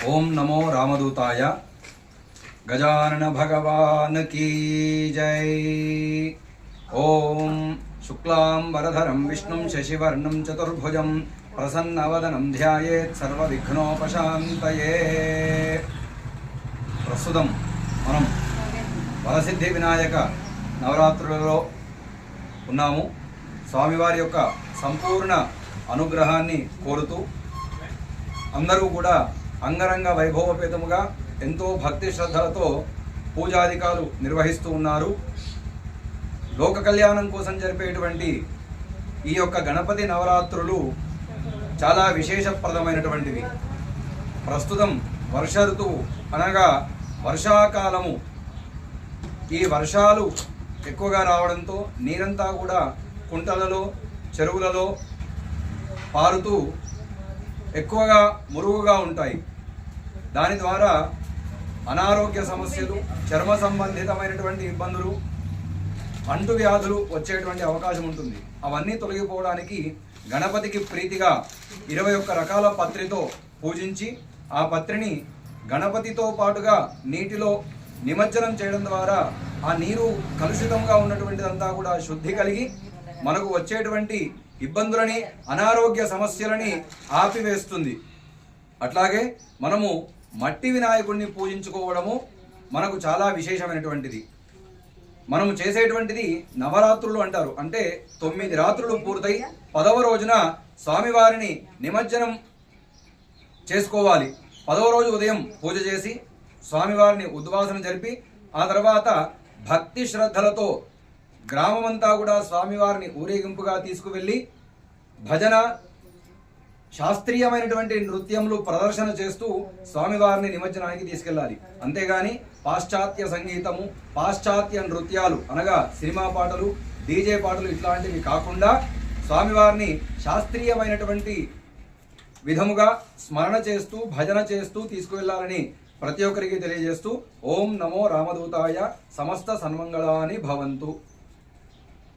ओम नमो रामदूताय। गजानन भगवान की जय। ओम शुक्लांबरधरं विष्णुं शशिवर्णं चतुर्भुजं प्रसन्नवदनं ध्यायेत् सर्वविघ्नोपशान्तये। ప్రస్తుతం మనం వరసిద్ధి వినాయక నవరాత్రులలో ఉన్నాము. స్వామివారి యొక్క సంపూర్ణ అనుగ్రహాన్ని కోరుతూ అందరూ కూడా అంగరంగ వైభవపేతముగా ఎంతో భక్తి శ్రద్ధలతో పూజాధికాలు నిర్వహిస్తూ ఉన్నారు. లోక కళ్యాణం కోసం జరిపేటువంటి ఈ యొక్క గణపతి నవరాత్రులు చాలా విశేషప్రదమైనటువంటివి. ప్రస్తుతం వర్ష ఋతువు అనగా వర్షాకాలము. ఈ వర్షాలు ఎక్కువగా రావడంతో నీరంతా కూడా కుంటలలో చెరువులలో పారుతూ ఎక్కువగా మురుగుగా ఉంటాయి. దాని ద్వారా అనారోగ్య సమస్యలు, చర్మ సంబంధితమైనటువంటి ఇబ్బందులు, అంటు వ్యాధులు వచ్చేటువంటి అవకాశం ఉంటుంది. అవన్నీ తొలగిపోవడానికి గణపతికి ప్రీతిగా 21 రకాల పత్రితో పూజించి ఆ పత్రిని గణపతితో పాటుగా నీటిలో నిమజ్జనం చేయడం ద్వారా ఆ నీరు కలుషితంగా ఉన్నటువంటిదంతా కూడా శుద్ధి కలిగి మనకు వచ్చేటువంటి ఇబ్బందులని, అనారోగ్య సమస్యలని ఆపివేస్తుంది. అట్లాగే మనము మట్టి వినాయకుడిని పూజించుకోవడము మనకు చాలా విశేషమైనటువంటిది. మనము చేసేటువంటిది నవరాత్రులు అంటారు. అంటే 9 రాత్రులు పూర్తయి 10వ రోజున స్వామివారిని నిమజ్జనం చేసుకోవాలి. 10వ రోజు ఉదయం పూజ చేసి స్వామివారిని ఉద్వాసన జరిపి ఆ తర్వాత భక్తి శ్రద్ధలతో గ్రామమంతా కూడా స్వామివారిని ఊరేగింపుగా తీసుకువెళ్ళి భజన, శాస్త్రీయమైనటువంటి నృత్యములు ప్రదర్శన చేస్తూ స్వామివారిని నిమజ్జనానికి తీసుకెళ్ళాలి. అంతేగాని పాశ్చాత్య సంగీతము, పాశ్చాత్య నృత్యాలు అనగా సినిమా పాటలు, డీజే పాటలు ఇట్లాంటివి కాకుండా స్వామివారిని శాస్త్రీయమైనటువంటి విధముగా స్మరణ చేస్తూ భజన చేస్తూ తీసుకువెళ్ళాలని ప్రతి ఒక్కరికి తెలియజేస్తూ ఓం నమో రామదూతాయ. సమస్త సన్మంగళాని భవంతు.